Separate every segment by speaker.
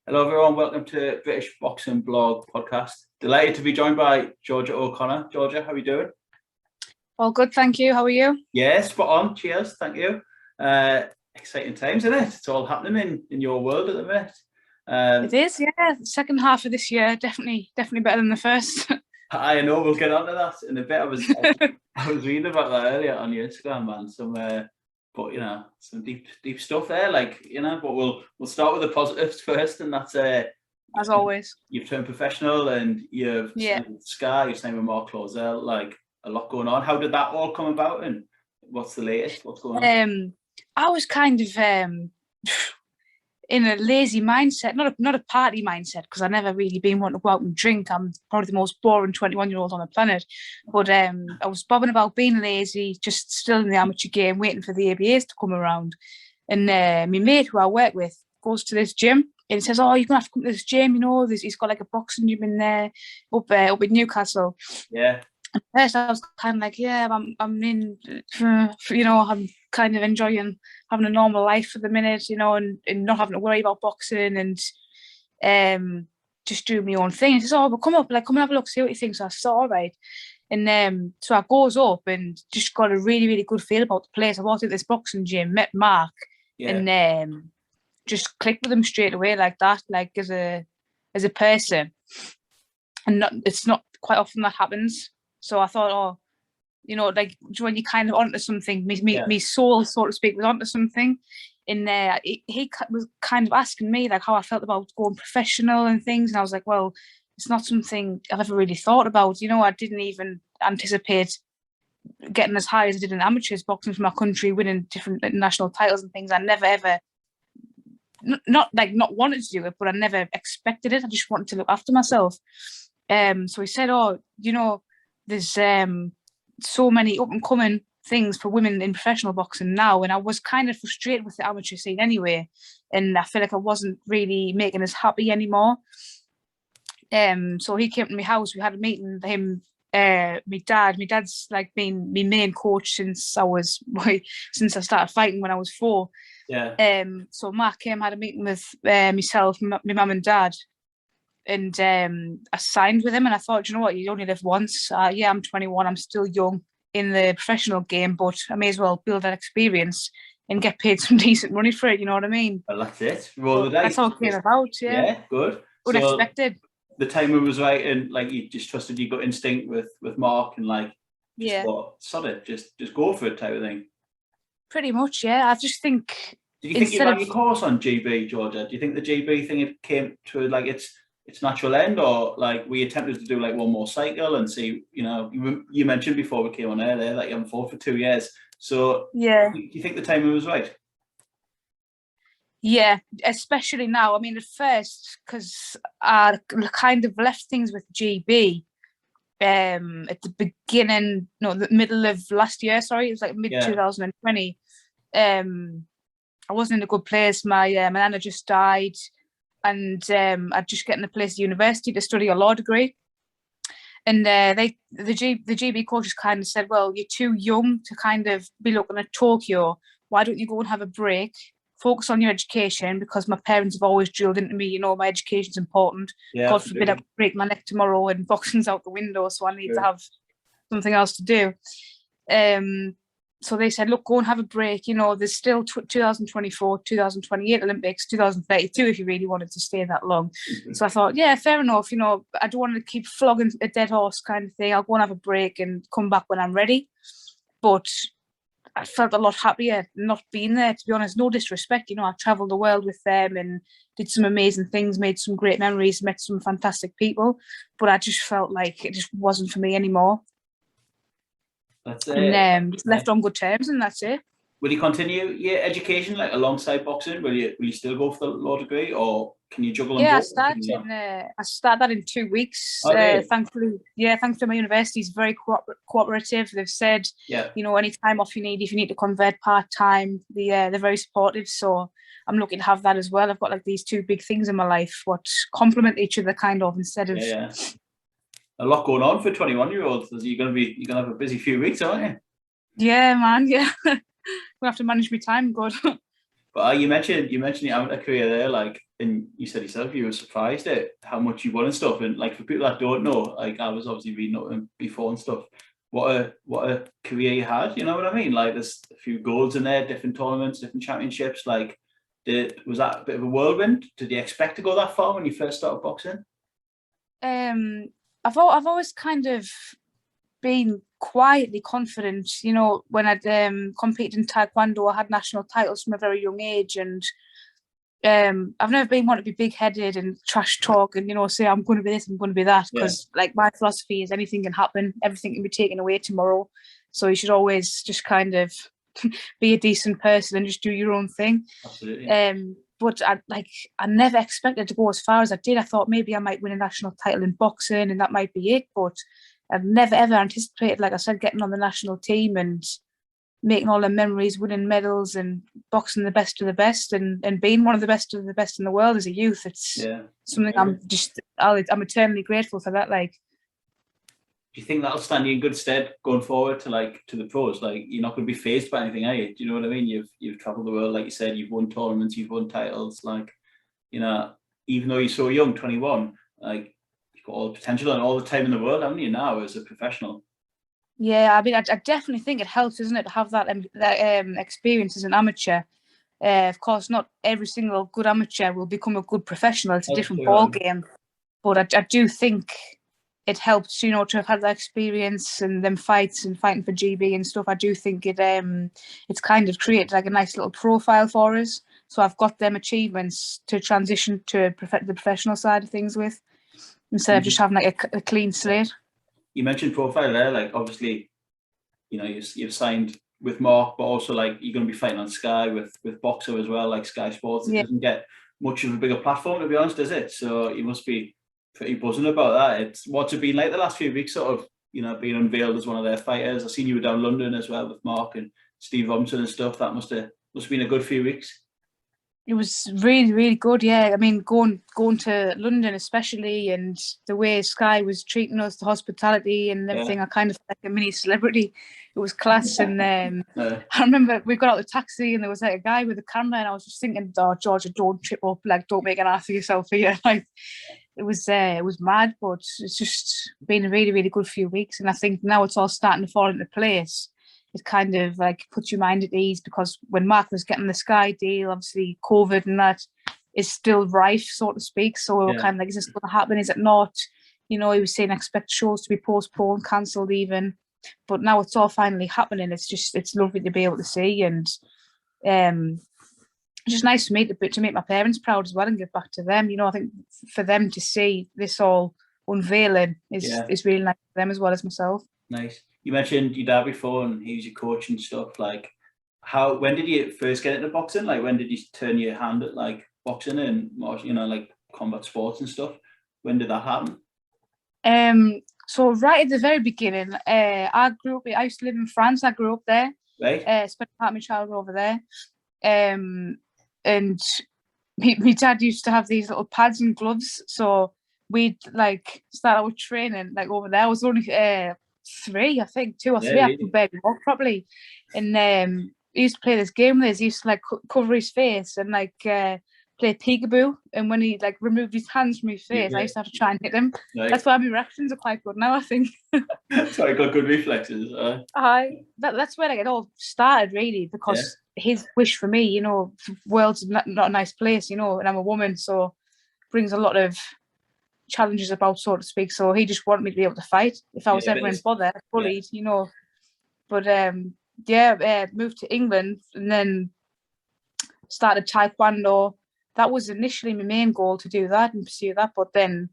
Speaker 1: Hello, everyone. Welcome to British Boxing Blog Podcast. Delighted to be joined by Georgia O'Connor. Georgia, how are you doing?
Speaker 2: All good, thank you. How are you?
Speaker 1: Yeah, spot on. Cheers. Thank you. Exciting times, isn't it? It's all happening in your world at the minute.
Speaker 2: It is, yeah. The second half of this year, definitely better than the first.
Speaker 1: I know we'll get onto that in a bit. I was reading about that earlier on your Instagram, man. Some deep stuff there, but we'll start with the positives first, and that's
Speaker 2: as always.
Speaker 1: You've turned professional, and you've signed with Sky, you've signed with Mark Clausel, like a lot going on. How did that all come about, and what's the latest? What's going on?
Speaker 2: I was kind of in a lazy mindset, not a party mindset, because I've never really been wanting to go out and drink. I'm probably the most boring 21-year-old on the planet. But I was bobbing about being lazy, just still in the amateur game, waiting for the ABAs to come around. And my mate, who I work with, goes to this gym and says, "Oh, you're going to have to come to this gym, he's got like a boxing gym in there up in Newcastle."
Speaker 1: Yeah.
Speaker 2: At first I was kind of like, yeah, I'm in, I'm kind of enjoying having a normal life for the minute, and not having to worry about boxing and just doing my own thing. He says, "Oh, but come and have a look, see what you think." So I said, "All right." And so I goes up and just got a really, really good feel about the place. I walked into this boxing gym, met Mark, and just clicked with him straight away like that, like as a person. And it's not quite often that happens. So I thought, like when you kind of onto something, me soul, so to speak, was onto something. And he was kind of asking me like how I felt about going professional and things, and I was like, well, it's not something I've ever really thought about. I didn't even anticipate getting as high as I did in amateurs boxing for my country, winning different international titles and things. I never ever, not wanted to do it, but I never expected it. I just wanted to look after myself. So he said, "Oh, there's so many up and coming things for women in professional boxing now," and I was kind of frustrated with the amateur scene anyway, and I feel like I wasn't really making us happy anymore. So he came to my house. We had a meeting with him. My dad's like been my main coach since I started fighting when I was 4.
Speaker 1: Yeah.
Speaker 2: So Mark came, had a meeting with myself, my mum and dad. And I signed with him, and I thought, you know what, you only live once. I'm 21, I'm still young in the professional game, but I may as well build that experience and get paid some decent money for it, you know what I mean?
Speaker 1: Well, that's it. Roll the dice.
Speaker 2: That's how it came about, yeah.
Speaker 1: Yeah, good.
Speaker 2: Unexpected.
Speaker 1: So the timing was right, and like you just trusted your gut instinct with Mark, and sod it, just go for it type of thing.
Speaker 2: Pretty much, yeah. I just think.
Speaker 1: Did you think you ran your course on GB, Georgia? Do you think the GB thing it came to like its natural end, or like we attempted to do like one more cycle and see, you mentioned before we came on air there that you haven't fought for 2 years. So
Speaker 2: yeah,
Speaker 1: do you think the timing was right?
Speaker 2: Yeah, especially now. I mean, at first, because I kind of left things with GB at the middle of last year. Sorry, it was like mid-2020. I wasn't in a good place. My nana just died, and I'd just getting a place at university to study a law degree. And the GB coaches kind of said, "Well, you're too young to kind of be looking at Tokyo. Why don't you go and have a break? Focus on your education," because my parents have always drilled into me, my education's important.
Speaker 1: Yeah,
Speaker 2: God forbid I break my neck tomorrow and boxing's out the window, so I need to have something else to do. So they said, "Look, go and have a break. There's still 2024, 2028 Olympics, 2032 if you really wanted to stay that long." Mm-hmm. So I thought, yeah, fair enough. I don't want to keep flogging a dead horse kind of thing. I'll go and have a break and come back when I'm ready. But I felt a lot happier not being there, to be honest. No disrespect, I travelled the world with them and did some amazing things, made some great memories, met some fantastic people, but I just felt like it just wasn't for me anymore.
Speaker 1: That's it.
Speaker 2: And just left on good terms, and that's it.
Speaker 1: Will you continue your education like alongside boxing? Will you still go for the law degree, or can you juggle?
Speaker 2: Yeah, I started that in 2 weeks. Thankfully, my university is very cooperative. They've said, any time off you need, if you need to convert part time, they're very supportive. So I'm lucky to have that as well. I've got like these 2 big things in my life what complement each other kind of instead of.
Speaker 1: Yeah. A lot going on for 21-year-olds. You're gonna have a busy few weeks, aren't you?
Speaker 2: Yeah, man. Yeah, we'll have to manage my time good.
Speaker 1: But you mentioned your amateur career there. Like and you said yourself you were surprised at how much you won and stuff. And like for people that don't know, like I was obviously reading up him before and stuff. What a career you had, you know what I mean? Like there's a few golds in there, different tournaments, different championships. Like, was that a bit of a whirlwind? Did you expect to go that far when you first started boxing?
Speaker 2: I've always kind of been quietly confident. You know, when I'd competed in Taekwondo, I had national titles from a very young age, and I've never been one to be big-headed and trash talk and, you know, say I'm going to be this, I'm going to be that, because like my philosophy is anything can happen, everything can be taken away tomorrow. So you should always just kind of be a decent person and just do your own thing.
Speaker 1: Absolutely.
Speaker 2: But I never expected to go as far as I did. I thought maybe I might win a national title in boxing and that might be it. But I've never ever anticipated, like I said, getting on the national team and making all the memories, winning medals and boxing the best of the best and being one of the best in the world as a youth. It's something I'm eternally grateful for that. Like,
Speaker 1: do you think that'll stand you in good stead going forward to the pros? Like, you're not going to be phased by anything, are you? Do you know what I mean? You've traveled the world, like you said, you've won tournaments, you've won titles. Like, you know, even though you're so young, 21, like you've got all the potential and all the time in the world, haven't you now as a professional?
Speaker 2: Yeah, I mean, I definitely think it helps, isn't it, to have that experience as an amateur. Of course, not every single good amateur will become a good professional. It's a different ball game. But I do think it helps, you know, to have had that experience and them fights and fighting for GB and stuff. I do think it's kind of created like a nice little profile for us. So I've got them achievements to transition to the professional side of things with, instead of just having like a clean slate.
Speaker 1: You mentioned profile there, like obviously, you know, you've signed with Mark, but also like you're going to be fighting on Sky with Boxer as well, like Sky Sports. It doesn't get much of a bigger platform, to be honest, does it? So you must be pretty buzzing about that. What's it been like the last few weeks, sort of, you know, being unveiled as one of their fighters? I've seen you were down London as well with Mark and Steve Robinson and stuff. That must have been a good few weeks.
Speaker 2: It was really, really good, yeah. I mean, going to London especially, and the way Sky was treating us, the hospitality and everything, I kind of felt like a mini celebrity. It was class. And I remember we got out of the taxi and there was like a guy with a camera and I was just thinking, oh, Georgia, don't trip up, like don't make an ass of yourself here. Like it was mad, but it's just been a really, really good few weeks. And I think now it's all starting to fall into place. It kind of like puts your mind at ease, because when Mark was getting the Sky deal, obviously COVID and that is still rife, so to speak. So we were kind of like, is this going to happen? Is it not? You know, he was saying expect shows to be postponed, cancelled even. But now it's all finally happening. It's lovely to be able to see, and it's just nice for me to make my parents proud as well and give back to them. You know, I think for them to see this all unveiling is really nice for them as well as myself.
Speaker 1: Nice. You mentioned your dad before and he was your coach and stuff. Like, when did you first get into boxing? Like, when did you turn your hand at like boxing and, you know, like combat sports and stuff? When did that happen?
Speaker 2: So right at the very beginning, I used to live in France. I grew up there.
Speaker 1: Right.
Speaker 2: Spent part of my childhood over there. And my dad used to have these little pads and gloves. So we'd like start out training like over there. I was only 3, I think, 2 or 3. I could barely walk properly. And he used to play this game with us. He used to like cover his face and like play peekaboo. And when he like removed his hands from his face, I used to have to try and hit him. Right. That's why my reactions are quite good now, I think.
Speaker 1: So I got good reflexes.
Speaker 2: That's where like it all started, really, because his wish for me, you know, the world's not a nice place, you know, and I'm a woman, so brings a lot of challenges about, so to speak. So he just wanted me to be able to fight if I was ever in bother, bullied, you know. But moved to England and then started Taekwondo. That was initially my main goal, to do that and pursue that, but then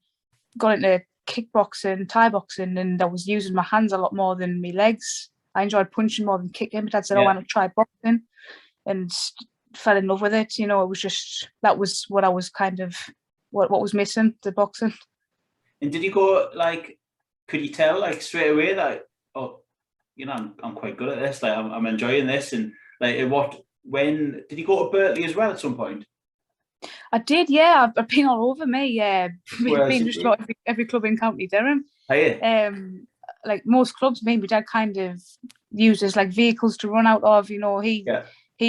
Speaker 2: got into kickboxing, Thai boxing, and I was using my hands a lot more than my legs. I enjoyed punching more than kicking. My dad said, I want to try boxing, and fell in love with it. You know, it was just, that was what I was kind of, what was missing, the boxing.
Speaker 1: And did you go, like, could you tell like straight away that, oh, you know, I'm quite good at this, like I'm enjoying this? And like, when did you go to Berkeley as well at some point?
Speaker 2: I did, yeah. I've been all over me. Been just about every club in County Durham.
Speaker 1: Oh, yeah.
Speaker 2: Like most clubs, my dad kind of uses like vehicles to run out of. You know, he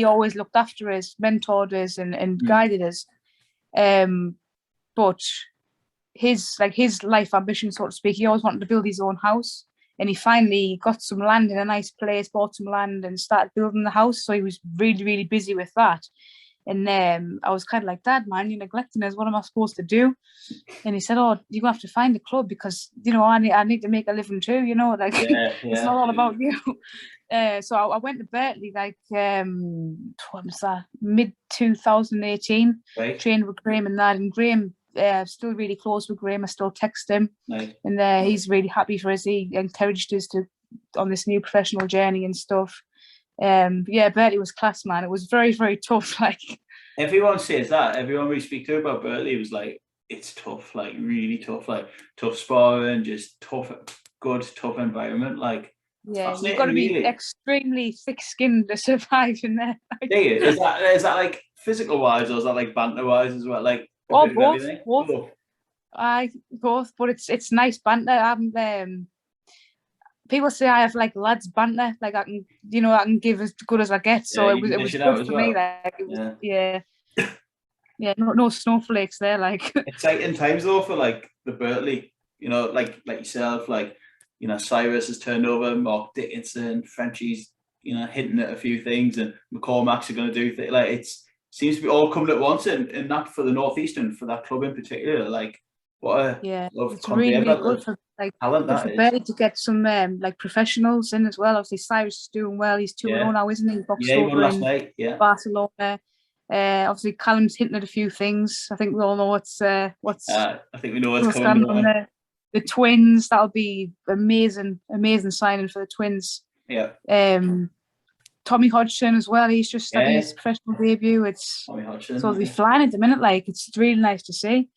Speaker 2: always looked after us, mentored us, and guided us. But his life ambition, so to speak, he always wanted to build his own house, and he finally got some land in a nice place, bought some land, and started building the house. So he was really, really busy with that. And I was kind of like, Dad, man, you're neglecting us. What am I supposed to do? And he said, oh, you're going to have to find a club because, I need to make a living too, like it's not all about you. So I went to Berkeley, what was that, mid-2018,
Speaker 1: right.
Speaker 2: Trained with Graham and that. And Graham, still really close with Graham. I still text him.
Speaker 1: Nice.
Speaker 2: And he's really happy for us. He encouraged us on this new professional journey and stuff. Berkeley was class, man. It was very, very tough. Like,
Speaker 1: everyone says that. Everyone we speak to about Berkeley was like, it's tough, like really tough, like tough sparring, just tough environment. Like,
Speaker 2: yeah, you've got to be extremely thick-skinned to survive in there. Like,
Speaker 1: is that like physical wise, or is that like banter wise as well? Like,
Speaker 2: both. Both, but it's nice banter. People say I have like lads banter, like I can give as good as I get. So it was good for me. Like, it was, no snowflakes there. Like,
Speaker 1: exciting times though for like the Berkeley, like yourself, like, Cyrus has turned over, Mark Dickinson, Frenchie's, hinting at a few things, and McCormack's are going to do things. Like, it seems to be all coming at once, and that for the Northeastern, for that club in particular, like, what a
Speaker 2: it's really, really good for like talent for Berkeley to get some like professionals in as well. Obviously, Cyrus is doing well. He's 2-0 now, isn't he? Boxed over
Speaker 1: last
Speaker 2: in
Speaker 1: night.
Speaker 2: Barcelona. Obviously, Callum's hinting at a few things. I think we all know what's. I
Speaker 1: think we know what's coming on.
Speaker 2: The twins, that'll be amazing signing for the twins.
Speaker 1: Yeah.
Speaker 2: Tommy Hodgson as well. He's just had his professional debut.
Speaker 1: Tommy Hodgson.
Speaker 2: So they'll be flying at the minute. Like, it's really nice to see.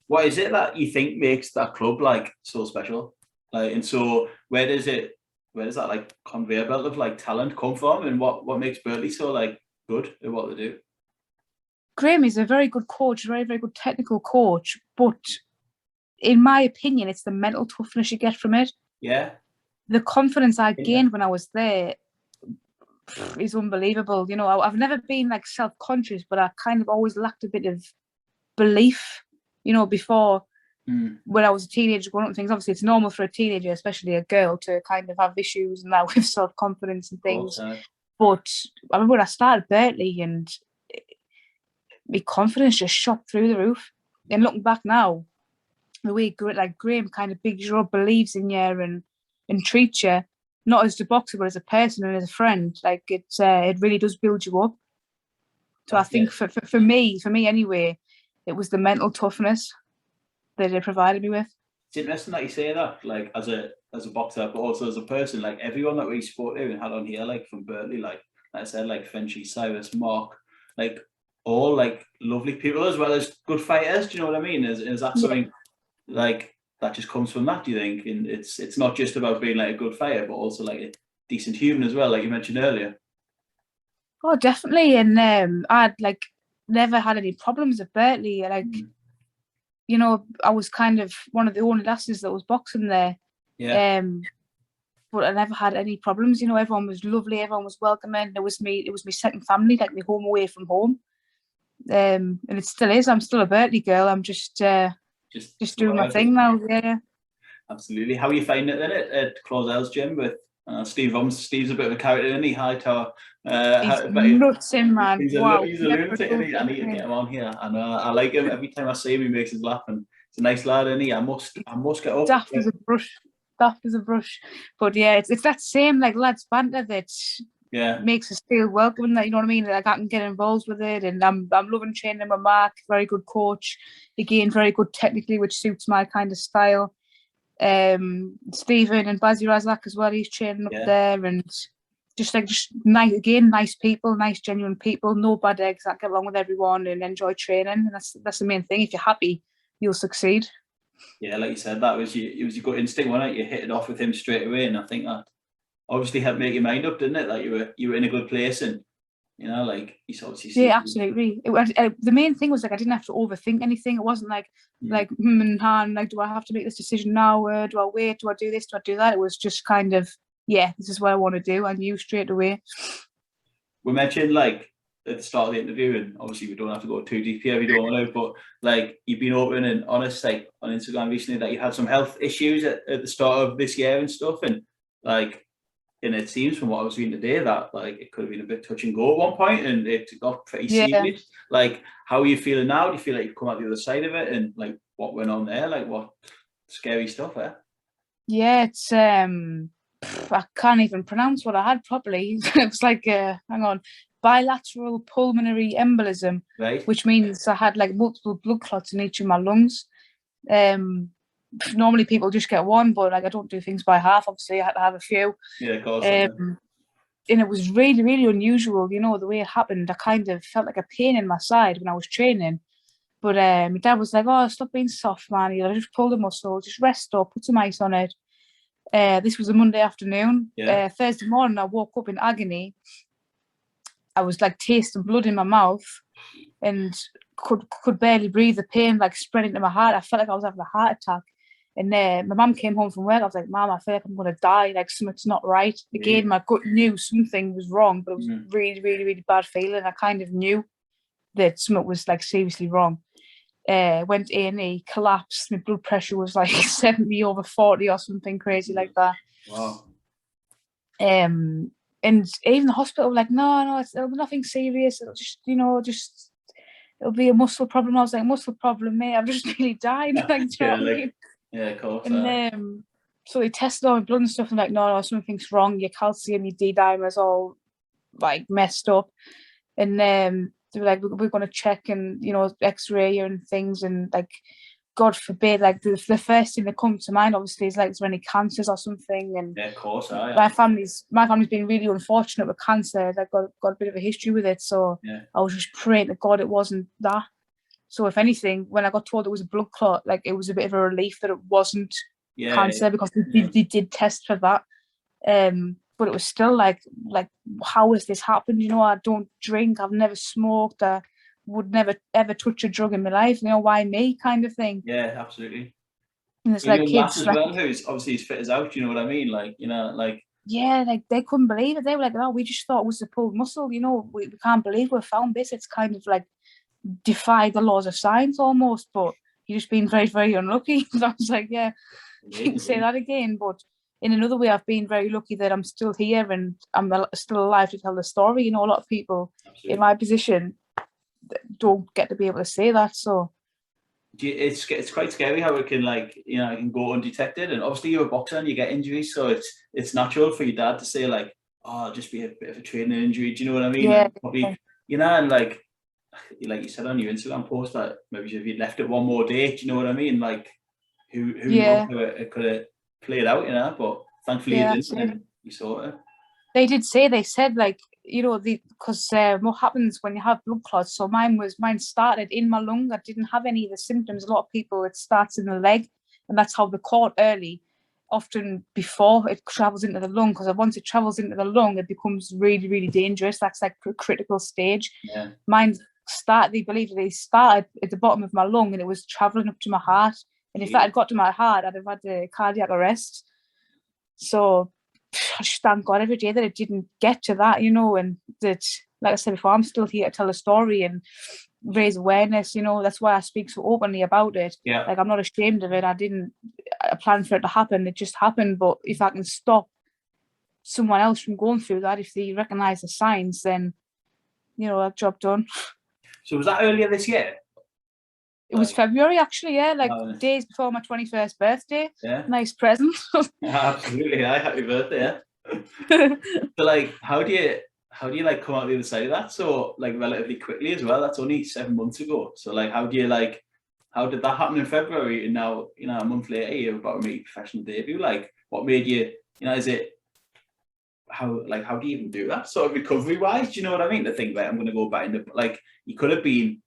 Speaker 1: What is it that you think makes that club like so special? Like, and so where does that like conveyor belt of like talent come from, and what makes Berkeley so like good at what they do?
Speaker 2: Graham is a very good coach, very, very good technical coach, but in my opinion, it's the mental toughness you get from it.
Speaker 1: Yeah.
Speaker 2: The confidence I gained when I was there is unbelievable. I've never been like self-conscious, but I kind of always lacked a bit of belief, before when I was a teenager growing up things. Obviously, it's normal for a teenager, especially a girl, to kind of have issues and that with self-confidence and things. But I remember when I started Berkeley and my confidence just shot through the roof. And looking back now, the way Graham kind of bigs you up, believes in you and treats you not as a boxer but as a person and as a friend, like it really does build you up. So I think for me anyway, it was the mental toughness that they provided me with.
Speaker 1: It's interesting that you say that, like as a boxer, but also as a person. Like, everyone that we spoke to and had on here, like from Berkeley, like I said, like Frenchie, Cyrus, Mark, like all like lovely people as well as good fighters. Do you know what I mean? Is that something like that just comes from that, do you think? And it's not just about being like a good fighter, but also like a decent human as well, like you mentioned earlier.
Speaker 2: Oh, definitely. And I'd like never had any problems at Berkeley. Like, I was kind of one of the only lasses that was boxing there.
Speaker 1: Yeah.
Speaker 2: But I never had any problems. Everyone was lovely. Everyone was welcoming. It was my second family, like my home away from home. And it still is. I'm still a Berkeley girl. I'm just doing my thing now. Yeah.
Speaker 1: Absolutely. How are you finding it then at Clausel's gym with Steve? Steve's a bit of a character, isn't he? Hightower.
Speaker 2: He's nuts in, man.
Speaker 1: He's a lunatic, isn't he? I need to get him on here. And I like him. Every time I see him, he makes us laugh. And he's a nice lad, isn't he? I must get up.
Speaker 2: Daft as a brush. But yeah, it's that same like lads banter that makes us feel welcome. That, you know what I mean? Like, I can get involved with it, and I'm loving training with Mark. Very good coach. Again, very good technically, which suits my kind of style. Stephen and Bazzy Razak as well. He's training up there, and just nice people, nice genuine people. No bad eggs that get along with everyone and enjoy training. And that's the main thing. If you're happy, you'll succeed.
Speaker 1: Yeah, like you said, it was your gut instinct, wasn't it? You hit it off with him straight away, and I think that obviously helped make your mind up, didn't it? Like you were in a good place, and like he's obviously.
Speaker 2: Yeah, absolutely. The main thing was like I didn't have to overthink anything. It wasn't like and like, do I have to make this decision now? Do I wait? Do I do this? Do I do that? It was just kind of, this is what I want to do. I knew straight away.
Speaker 1: We mentioned like at the start of the interview, and obviously we don't have to go too deep here if you don't want to, but like you've been open and honest like on Instagram recently that you had some health issues at the start of this year and stuff, and like, and it seems from what I was reading today that like it could have been a bit touch and go at one point and it got pretty serious. Like, how are you feeling now? Do you feel like you've come out the other side of it, and like what went on there? Like what scary stuff there?
Speaker 2: Yeah, it's I can't even pronounce what I had properly. It was like hang on, bilateral pulmonary embolism,
Speaker 1: Right.
Speaker 2: which means I had like multiple blood clots in each of my lungs. Normally people just get one, but like I don't do things by half. Obviously, I had to have a few.
Speaker 1: Yeah, of course.
Speaker 2: And it was really, really unusual, you know, the way it happened. I kind of felt like a pain in my side when I was training. But my dad was like, "Oh, stop being soft, man. You know, just pull the muscle, just rest up, put some ice on it." This was a Monday afternoon.
Speaker 1: Yeah.
Speaker 2: Thursday morning, I woke up in agony. I was like tasting blood in my mouth and could barely breathe. The pain like spread into my heart. I felt like I was having a heart attack. And my mum came home from work. I was like, "Mum, I feel like I'm going to die. Like something's not right." Again, my gut knew something was wrong, but it was really, really, really bad feeling. I kind of knew that something was like seriously wrong. Went A&E, collapsed. My blood pressure was like 70/40 or something crazy like that.
Speaker 1: Wow.
Speaker 2: And even the hospital were like, no, it'll be nothing serious. It'll just, you know, it'll be a muscle problem. I was like, muscle problem, mate. I've just nearly died. Like, do you know what I mean?
Speaker 1: Yeah, of course.
Speaker 2: And so they tested all my blood and stuff, and like, no, something's wrong. Your calcium, your D-dimer's all like messed up. And they were like, we're going to check and, you know, X-ray you and things, and like, God forbid, like the first thing that comes to mind obviously is like, is there any cancers or something? And
Speaker 1: yeah, of course.
Speaker 2: My family's been really unfortunate with cancer. They've got a bit of a history with it, so I was just praying to God it wasn't that. So if anything, when I got told it was a blood clot, like it was a bit of a relief that it wasn't cancer, because they did test for that. But it was still like how has this happened? You know, I don't drink, I've never smoked, I would never ever touch a drug in my life. You know, why me, kind of thing.
Speaker 1: Yeah, absolutely.
Speaker 2: And it's like kids
Speaker 1: as well, who's obviously as fit as out. You know what I mean? Like, you know, like.
Speaker 2: Yeah, like they couldn't believe it. They were like, "Oh, we just thought it was a pulled muscle. You know, we can't believe we found this. It's kind of like defied the laws of science almost." But you've just been very, very unlucky. And I was like, "Yeah, you can say that again." But in another way, I've been very lucky that I'm still here and I'm still alive to tell the story. You know, a lot of people in my position don't get to be able to say that. So
Speaker 1: it's quite scary how it can, like, you know, it can go undetected. And obviously you're a boxer and you get injuries, so it's natural for your dad to say like, "Oh, it'll just be a bit of a training injury." Do you know what I mean?
Speaker 2: Yeah.
Speaker 1: Probably, you know, and like you said on your Instagram post that maybe if you'd left it one more day, do you know what I mean? Like who knows how it could have played out, you know? But thankfully it didn't, and you saw it.
Speaker 2: They said like, you know, because what happens when you have blood clots? So mine started in my lung. I didn't have any of the symptoms. A lot of people, it starts in the leg, and that's how they're caught early, often before it travels into the lung. Because once it travels into the lung, it becomes really, really dangerous. That's like a critical stage.
Speaker 1: Yeah.
Speaker 2: They believe they started at the bottom of my lung, and it was traveling up to my heart. And if that had got to my heart, I'd have had a cardiac arrest. So I just thank God every day that it didn't get to that, you know, and that, like I said before, I'm still here to tell a story and raise awareness, you know. That's why I speak so openly about it.
Speaker 1: Yeah.
Speaker 2: Like, I'm not ashamed of it. I didn't plan for it to happen. It just happened. But if I can stop someone else from going through that, if they recognise the signs, then, you know, that job done.
Speaker 1: So was that earlier this year?
Speaker 2: It was February, actually, yeah, like days before my 21st birthday.
Speaker 1: Yeah.
Speaker 2: Nice present.
Speaker 1: Absolutely, happy birthday. Yeah. So like, how do you like come out the other side of that so like relatively quickly as well? That's only 7 months ago. So like, how did that happen in February, and now, you know, a month later you're about to make your professional debut? Like, what made you, you know, how do you even do that sort of recovery wise? Do you know what I mean? To think, like, I'm going to go back into, like, you could have been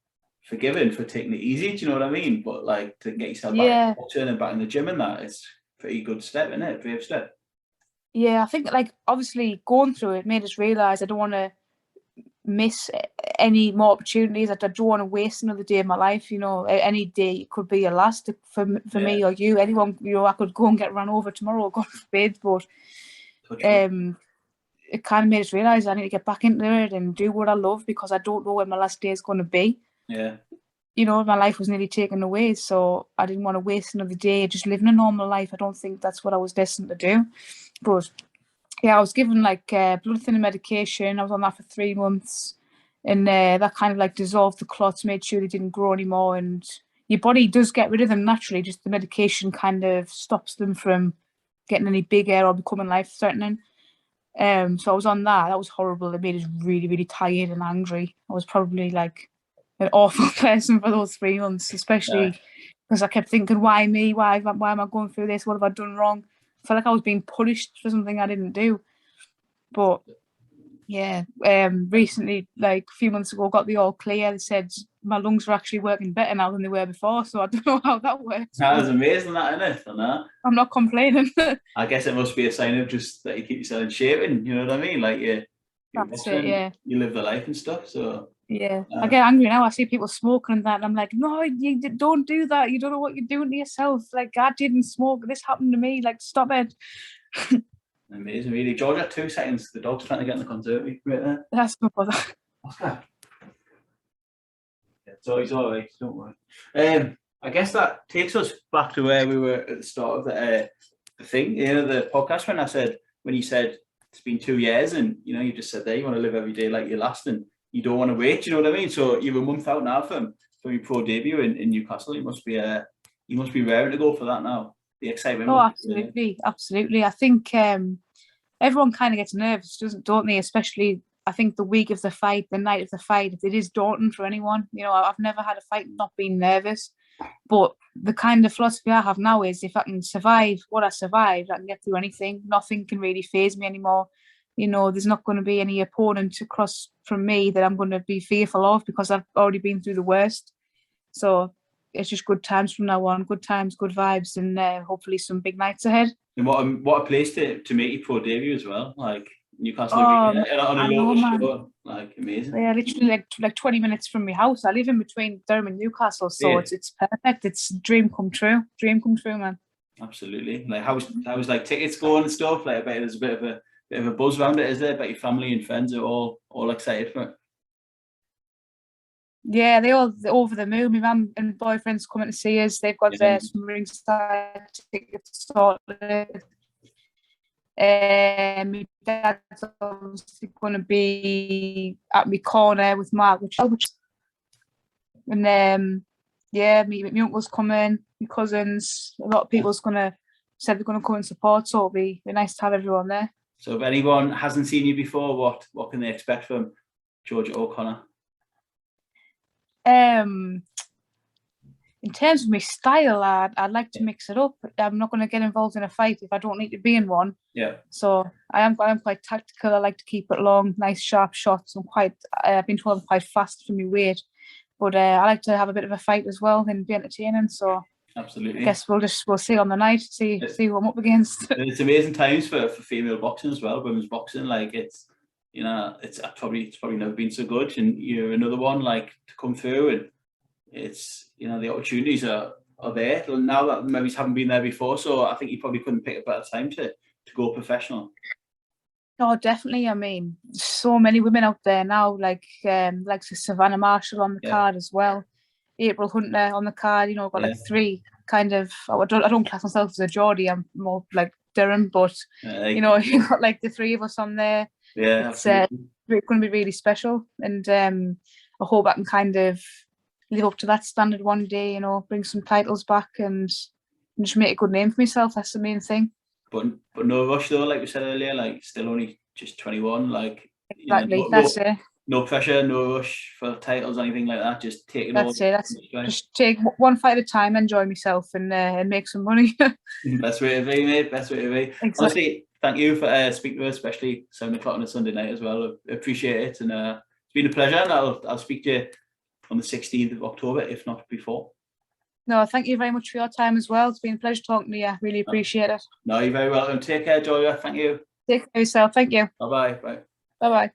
Speaker 1: forgiven for taking it easy, do you know what I mean? But like, to get yourself back, turning back in the gym and that, it's a pretty good step, isn't it? Brave step.
Speaker 2: Yeah, I think like obviously going through it made us realise I don't want to miss any more opportunities. I don't want to waste another day of my life. You know, any day could be a last for me or you, anyone. You know, I could go and get run over tomorrow, God forbid. But it kind of made us realise I need to get back into it and do what I love, because I don't know when my last day is going to be.
Speaker 1: Yeah.
Speaker 2: You know, my life was nearly taken away, so I didn't want to waste another day just living a normal life. I don't think that's what I was destined to do. But yeah, I was given like blood thinning medication. I was on that for 3 months, and that kind of like dissolved the clots, made sure they didn't grow anymore. And your body does get rid of them naturally, just the medication kind of stops them from getting any bigger or becoming life-threatening. So I was on that. That was horrible. It made us really, really tired and angry. I was probably like an awful person for those 3 months, especially because I kept thinking, why me? Why am I going through this? What have I done wrong? I felt like I was being punished for something I didn't do. But yeah, recently, like a few months ago, got the all clear. They said my lungs were actually working better now than they were before. So I don't know how that works.
Speaker 1: That was amazing, that, isn't it? I know.
Speaker 2: I'm not complaining.
Speaker 1: I guess it must be a sign of just that you keep yourself in shape, and you know what I mean? Like you're
Speaker 2: That's it, yeah.
Speaker 1: You live the life and stuff. So
Speaker 2: yeah, I get angry now. I see people smoking and that, and I'm like, no, you don't do that. You don't know what you're doing to yourself. Like, I didn't smoke. This happened to me. Like, stop it.
Speaker 1: Amazing, really. Georgia, 2 seconds. The dog's trying to get in the conservatory right there.
Speaker 2: That's no bother.
Speaker 1: Oscar. Yeah, so he's all right. Don't worry. I guess that takes us back to where we were at the start of the thing, you know, the podcast, when you said it's been 2 years, and you know, you just said there you want to live every day like your last, and you don't want to wait. You know what I mean? So you're a month out now from your pro debut in Newcastle. You must be raring to go for that now. The excitement.
Speaker 2: Oh, absolutely. I think everyone kind of gets nervous, don't they? Especially, I think the week of the fight, the night of the fight, it is daunting for anyone. You know, I've never had a fight not being nervous. But the kind of philosophy I have now is, if I can survive what I survived, I can get through anything. Nothing can really faze me anymore. You know, there's not going to be any opponent across from me that I'm going to be fearful of, because I've already been through the worst. So it's just good times from now on. Good times, good vibes, and hopefully some big nights ahead.
Speaker 1: And what a place to make your pro debut as well. Like Newcastle on a local show, like amazing.
Speaker 2: Yeah, literally like 20 minutes from my house. I live in between Durham and Newcastle, so it's perfect. It's dream come true, man.
Speaker 1: Absolutely. Like how's like tickets going and stuff? Like I bet there's a bit of a buzz around it, is there? But your family and friends are all excited for it.
Speaker 2: Yeah, they're all over the moon. My mum and boyfriend's coming to see us. They've got some ringside tickets sorted. My dad's obviously going to be at my corner with Mark, and my uncle's coming, my cousins. A lot of people's said they're going to come and support, so it'll be nice to have everyone there.
Speaker 1: So if anyone hasn't seen you before, what can they expect from Georgia O'Connor?
Speaker 2: In terms of my style, I'd like to mix it up. I'm not going to get involved in a fight if I don't need to be in one.
Speaker 1: Yeah.
Speaker 2: So I am quite tactical. I like to keep it long, nice sharp shots. I've been told I'm quite fast for my weight, but I like to have a bit of a fight as well and be entertaining. So
Speaker 1: absolutely.
Speaker 2: I guess we'll see on the night, see who I'm up against.
Speaker 1: It's amazing times for female boxing as well, women's boxing. Like it's probably never been so good, and you're another one like to come through, and it's the opportunities are there now that maybe haven't been there before. So I think you probably couldn't pick a better time to go professional.
Speaker 2: Oh, definitely. I mean, so many women out there now, like Savannah Marshall on the card as well, April Hunter on the card. You know, got like 3 kind of. I don't class myself as a Geordie. I'm more like Durham, but you got like the 3 of us on there.
Speaker 1: Yeah,
Speaker 2: it's going to be really special, and I hope I can kind of live up to that standard one day. You know, bring some titles back and just make a good name for myself. That's the main thing.
Speaker 1: But no rush though, like we said earlier. Like still only just 21. Like
Speaker 2: exactly, that's it.
Speaker 1: No pressure, no rush for titles, anything like that. Just take it all.
Speaker 2: That's it. Just take one fight at a time, enjoy myself, and make some money.
Speaker 1: Best way to be, mate. Best way to be. Exactly. Honestly, thank you for speaking to us, especially 7 o'clock on a Sunday night as well. I appreciate it, and it's been a pleasure. And I'll speak to you on the 16th of October, if not before.
Speaker 2: No, thank you very much for your time as well. It's been a pleasure talking to you. I really appreciate it.
Speaker 1: No, you're very welcome. Take care, Julia. Thank you.
Speaker 2: Take care of yourself. Thank you.
Speaker 1: Bye-bye. Bye.
Speaker 2: Bye-bye.